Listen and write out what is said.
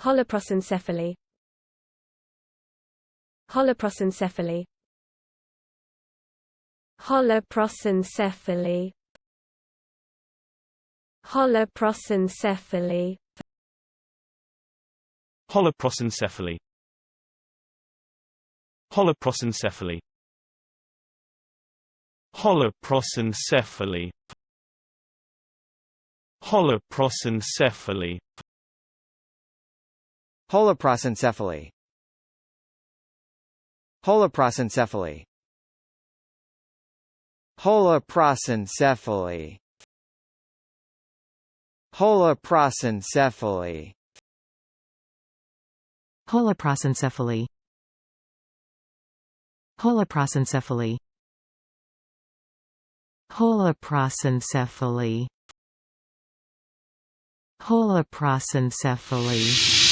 Holoprosencephaly. Holoprosencephaly. Holoprosencephaly. Holoprosencephaly. Holoprosencephaly. Holoprosencephaly. Holoprosencephaly. Holoprosencephaly. Holoprosencephaly. Holoprosencephaly. Holoprosencephaly. Holoprosencephaly. Holoprosencephaly. Holoprosencephaly. Holoprosencephaly. Holoprosencephaly.